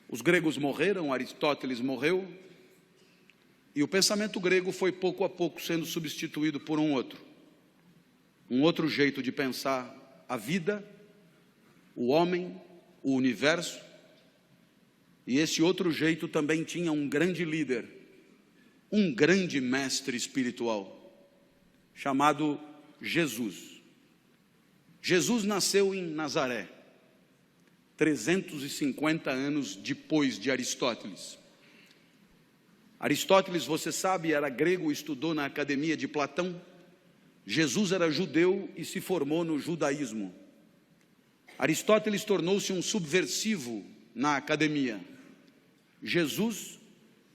Os gregos morreram, Aristóteles morreu, e o pensamento grego foi pouco a pouco sendo substituído por um outro jeito de pensar a vida, o homem, o universo. E esse outro jeito também tinha um grande líder, um grande mestre espiritual, chamado Jesus. Jesus nasceu em Nazaré, 350 anos depois de Aristóteles. Aristóteles, você sabe, era grego, estudou na academia de Platão. Jesus era judeu e se formou no judaísmo. Aristóteles tornou-se um subversivo na academia. Jesus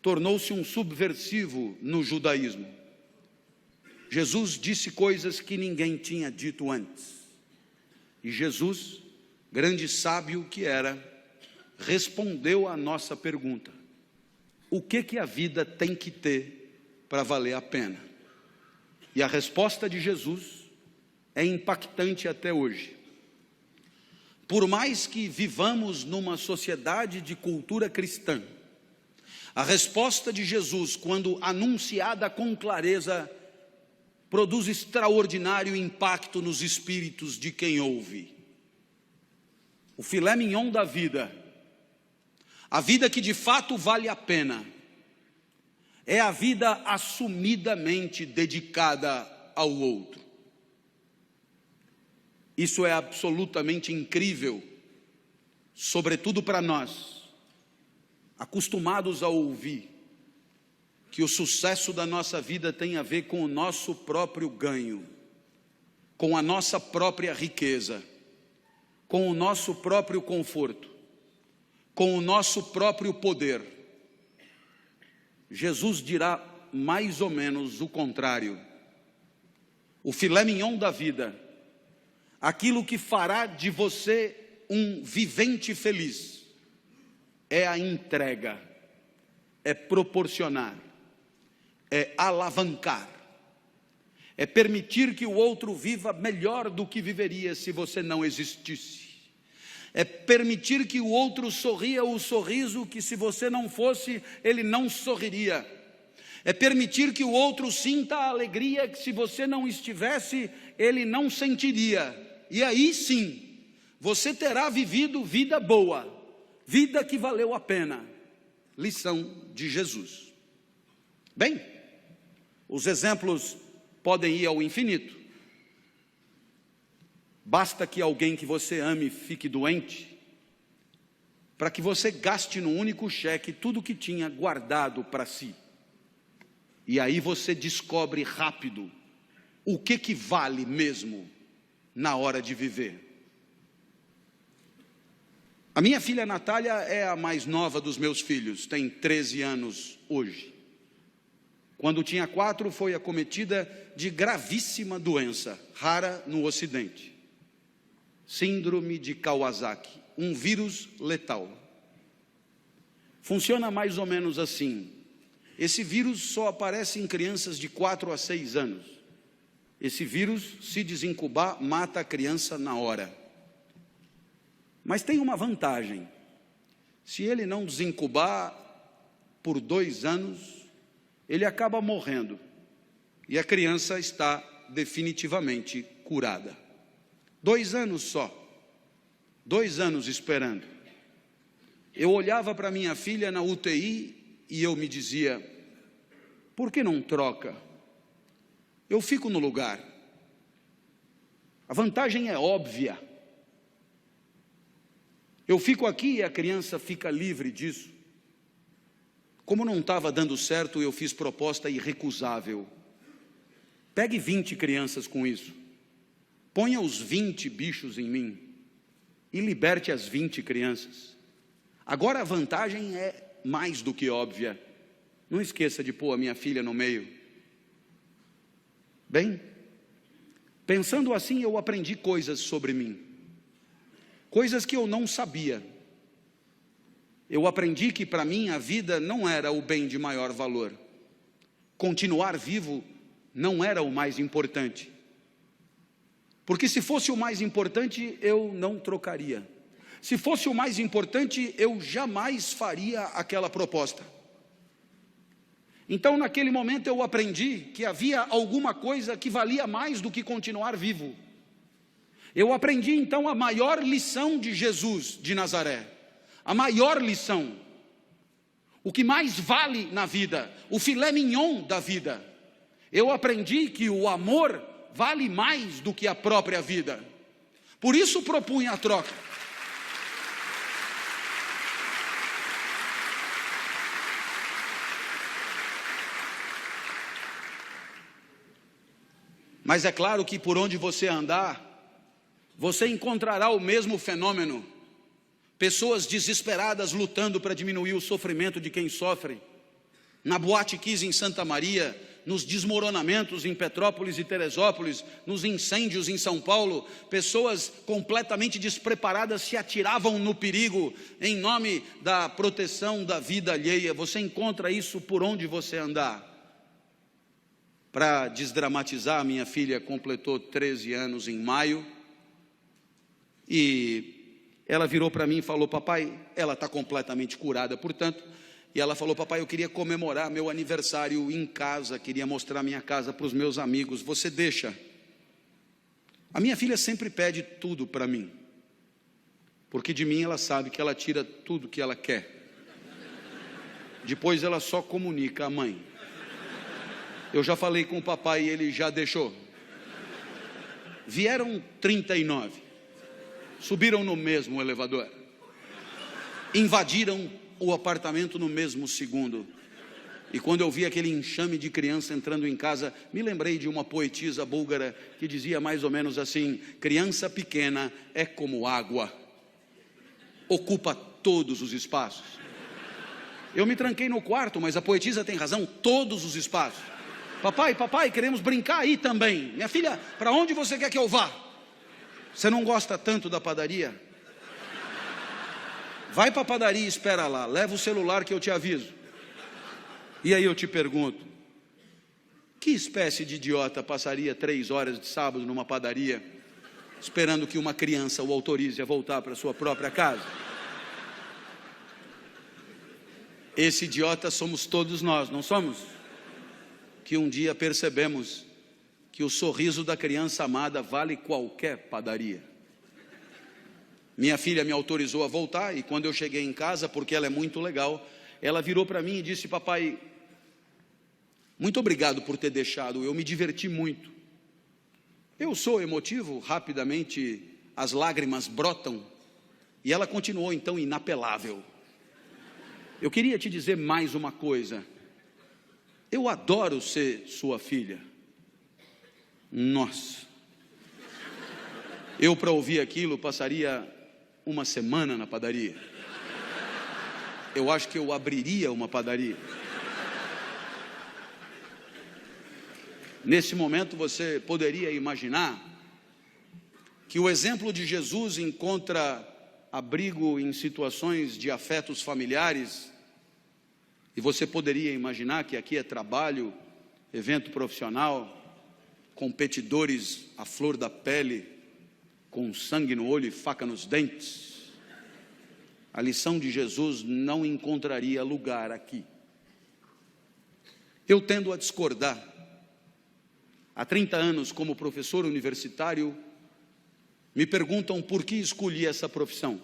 tornou-se um subversivo no judaísmo. Jesus disse coisas que ninguém tinha dito antes. E Jesus, grande sábio que era, respondeu à nossa pergunta: o que a vida tem que ter para valer a pena? E a resposta de Jesus é impactante até hoje. Por mais que vivamos numa sociedade de cultura cristã, a resposta de Jesus, quando anunciada com clareza, produz extraordinário impacto nos espíritos de quem ouve. O filé mignon da vida, a vida que de fato vale a pena, é a vida assumidamente dedicada ao outro. Isso é absolutamente incrível, sobretudo para nós, acostumados a ouvir que o sucesso da nossa vida tem a ver com o nosso próprio ganho, com a nossa própria riqueza, com o nosso próprio conforto, com o nosso próprio poder. Jesus dirá mais ou menos o contrário. O filé mignon da vida, aquilo que fará de você um vivente feliz, é a entrega, é proporcionar, é alavancar, é permitir que o outro viva melhor do que viveria se você não existisse, é permitir que o outro sorria o sorriso que, se você não fosse, ele não sorriria, é permitir que o outro sinta a alegria que, se você não estivesse, ele não sentiria. E aí sim, você terá vivido vida boa, vida que valeu a pena. Lição de Jesus. Bem, os exemplos podem ir ao infinito. Basta que alguém que você ame fique doente, para que você gaste num único cheque tudo que tinha guardado para si. E aí você descobre rápido o que vale mesmo na hora de viver. A minha filha Natália é a mais nova dos meus filhos, tem 13 anos hoje. Quando tinha 4, foi acometida de gravíssima doença, rara no Ocidente. Síndrome de Kawasaki, um vírus letal. Funciona mais ou menos assim. Esse vírus só aparece em crianças de 4 a 6 anos. Esse vírus, se desincubar, mata a criança na hora. Mas tem uma vantagem: se ele não desincubar por 2 anos, ele acaba morrendo, e a criança está definitivamente curada. 2 anos só, 2 anos esperando. Eu olhava para minha filha na UTI e eu me dizia: por que não troca? Eu fico no lugar. A vantagem é óbvia. Eu fico aqui e a criança fica livre disso. Como não estava dando certo, eu fiz proposta irrecusável. Pegue 20 crianças com isso. Ponha os 20 bichos em mim e liberte as 20 crianças. Agora a vantagem é mais do que óbvia. Não esqueça de pôr a minha filha no meio. Bem, pensando assim, eu aprendi coisas sobre mim. Coisas que eu não sabia. Eu aprendi que para mim a vida não era o bem de maior valor. Continuar vivo não era o mais importante. Porque se fosse o mais importante, eu não trocaria. Se fosse o mais importante, eu jamais faria aquela proposta. Então, naquele momento, eu aprendi que havia alguma coisa que valia mais do que continuar vivo. Eu aprendi, então, a maior lição de Jesus de Nazaré. A maior lição. O que mais vale na vida, o filé mignon da vida. Eu aprendi que o amor vale mais do que a própria vida. Por isso propunha a troca. Mas é claro que por onde você andar, você encontrará o mesmo fenômeno. Pessoas desesperadas lutando para diminuir o sofrimento de quem sofre. Na Boate Kiss em Santa Maria, nos desmoronamentos em Petrópolis e Teresópolis, nos incêndios em São Paulo, pessoas completamente despreparadas se atiravam no perigo em nome da proteção da vida alheia. Você encontra isso por onde você andar. Para desdramatizar, minha filha completou 13 anos em maio, e ela virou para mim e falou: papai, ela está completamente curada, portanto, e ela falou: papai, eu queria comemorar meu aniversário em casa, queria mostrar minha casa para os meus amigos, você deixa? A minha filha sempre pede tudo para mim, porque de mim ela sabe que ela tira tudo que ela quer, depois ela só comunica à mãe. Eu já falei com o papai e ele já deixou. Vieram 39, subiram no mesmo elevador, invadiram o apartamento no mesmo segundo. E quando eu vi aquele enxame de criança entrando em casa, me lembrei de uma poetisa búlgara que dizia mais ou menos assim: criança pequena é como água, ocupa todos os espaços. Eu me tranquei no quarto, mas a poetisa tem razão, todos os espaços. Papai, queremos brincar aí também. Minha filha, para onde você quer que eu vá? Você não gosta tanto da padaria? Vai para a padaria e espera lá, leva o celular que eu te aviso. E aí eu te pergunto, que espécie de idiota passaria 3 horas de sábado numa padaria, esperando que uma criança o autorize a voltar para sua própria casa? Esse idiota somos todos nós, não somos? Que um dia percebemos que o sorriso da criança amada vale qualquer padaria. Minha filha me autorizou a voltar, e quando eu cheguei em casa, porque ela é muito legal, ela virou para mim e disse: papai, muito obrigado por ter deixado, eu me diverti muito. Eu sou emotivo, rapidamente as lágrimas brotam, e ela continuou então inapelável: eu queria te dizer mais uma coisa, eu adoro ser sua filha. Nossa, eu para ouvir aquilo passaria uma semana na padaria. Eu acho que eu abriria uma padaria. Nesse momento você poderia imaginar que o exemplo de Jesus encontra abrigo em situações de afetos familiares, e você poderia imaginar que aqui é trabalho, evento profissional, competidores à flor da pele, com sangue no olho e faca nos dentes. A lição de Jesus não encontraria lugar aqui. Eu tendo a discordar. Há 30 anos, como professor universitário, me perguntam por que escolhi essa profissão.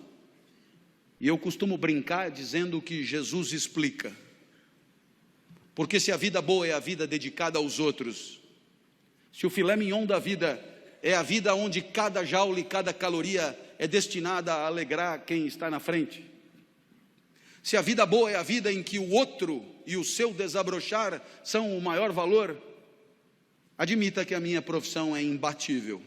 E eu costumo brincar dizendo que Jesus explica. Porque se a vida boa é a vida dedicada aos outros, se o filé mignon da vida é a vida onde cada joule e cada caloria é destinada a alegrar quem está na frente, se a vida boa é a vida em que o outro e o seu desabrochar são o maior valor, admita que a minha profissão é imbatível.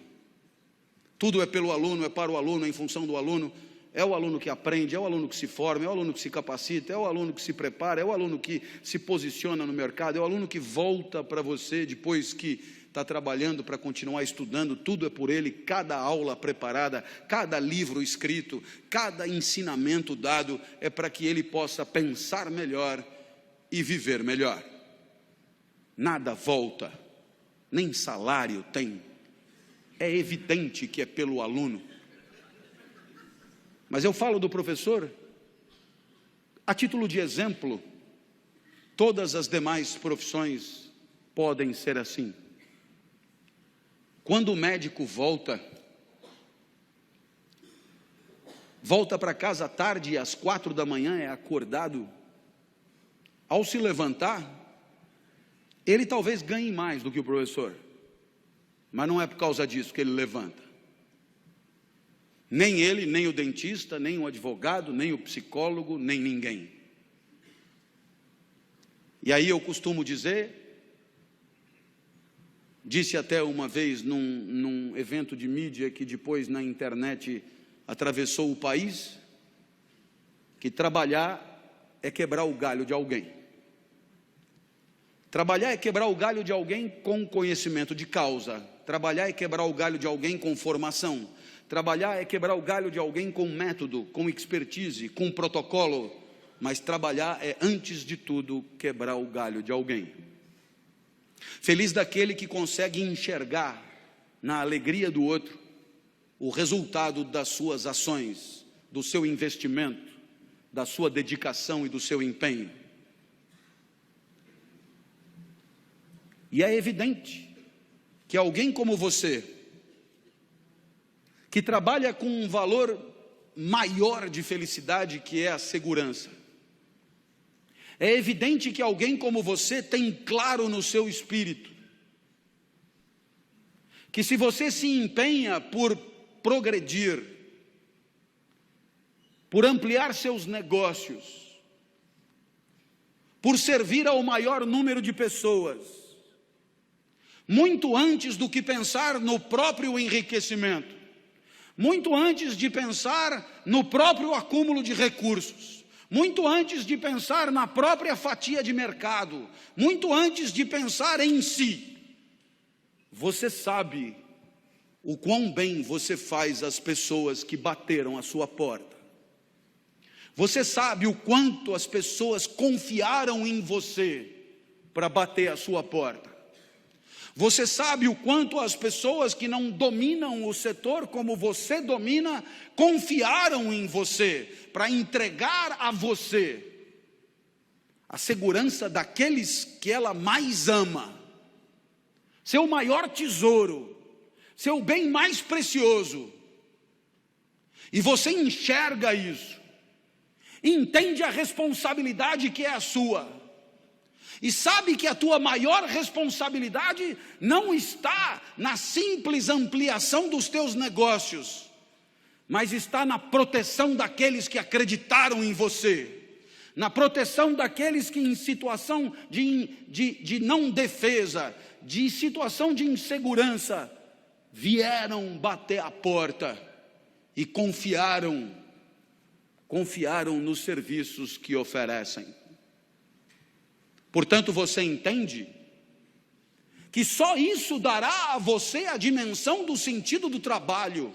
Tudo é pelo aluno, é para o aluno, é em função do aluno. É o aluno que aprende, é o aluno que se forma, é o aluno que se capacita, é o aluno que se prepara, é o aluno que se posiciona no mercado, é o aluno que volta para você depois que está trabalhando para continuar estudando. Tudo é por ele, cada aula preparada, cada livro escrito, cada ensinamento dado é para que ele possa pensar melhor e viver melhor. Nada volta, nem salário tem. É evidente que é pelo aluno. Mas eu falo do professor a título de exemplo. Todas as demais profissões podem ser assim. Quando o médico volta para casa à tarde e às 4 da manhã é acordado, ao se levantar, ele talvez ganhe mais do que o professor, mas não é por causa disso que ele levanta. Nem ele, nem o dentista, nem o advogado, nem o psicólogo, nem ninguém. E aí eu costumo dizer, disse até uma vez num evento de mídia que depois na internet atravessou o país, que trabalhar é quebrar o galho de alguém. Trabalhar é quebrar o galho de alguém com conhecimento de causa. Trabalhar é quebrar o galho de alguém com formação. Trabalhar é quebrar o galho de alguém com método, com expertise, com protocolo. Mas trabalhar é, antes de tudo, quebrar o galho de alguém. Feliz daquele que consegue enxergar na alegria do outro o resultado das suas ações, do seu investimento, da sua dedicação e do seu empenho. E é evidente que alguém como você, que trabalha com um valor maior de felicidade, que é a segurança, é evidente que alguém como você tem claro no seu espírito, que se você se empenha por progredir, por ampliar seus negócios, por servir ao maior número de pessoas, muito antes do que pensar no próprio enriquecimento, muito antes de pensar no próprio acúmulo de recursos, muito antes de pensar na própria fatia de mercado, muito antes de pensar em si, você sabe o quão bem você faz às pessoas que bateram à sua porta. Você sabe o quanto as pessoas confiaram em você para bater à sua porta. Você sabe o quanto as pessoas que não dominam o setor como você domina, confiaram em você para entregar a você a segurança daqueles que ela mais ama, seu maior tesouro, seu bem mais precioso. E você enxerga isso, entende a responsabilidade que é a sua, e sabe que a tua maior responsabilidade não está na simples ampliação dos teus negócios, mas está na proteção daqueles que acreditaram em você, na proteção daqueles que em situação de não defesa, de situação de insegurança, vieram bater a porta e confiaram nos serviços que oferecem. Portanto, você entende que só isso dará a você a dimensão do sentido do trabalho,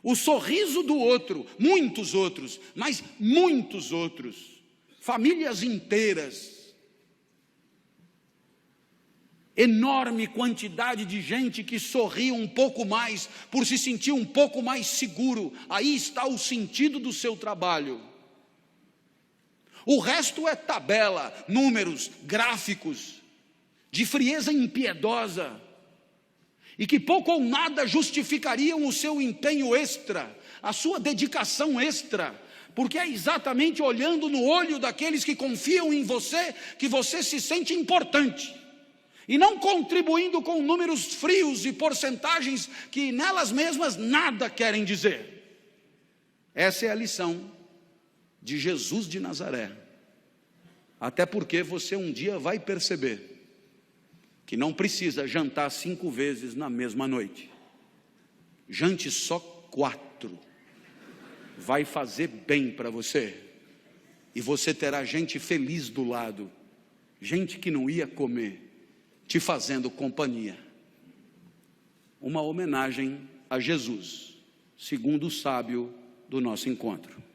o sorriso do outro, muitos outros, mas muitos outros, famílias inteiras, enorme quantidade de gente que sorri um pouco mais, por se sentir um pouco mais seguro. Aí está o sentido do seu trabalho. O resto é tabela, números, gráficos, de frieza impiedosa, e que pouco ou nada justificariam o seu empenho extra, a sua dedicação extra, porque é exatamente olhando no olho daqueles que confiam em você, que você se sente importante, e não contribuindo com números frios e porcentagens que nelas mesmas nada querem dizer. Essa é a lição de Jesus de Nazaré, até porque você um dia vai perceber que não precisa jantar 5 vezes na mesma noite, jante só 4, vai fazer bem para você, e você terá gente feliz do lado, gente que não ia comer, te fazendo companhia. Uma homenagem a Jesus, segundo o sábio do nosso encontro.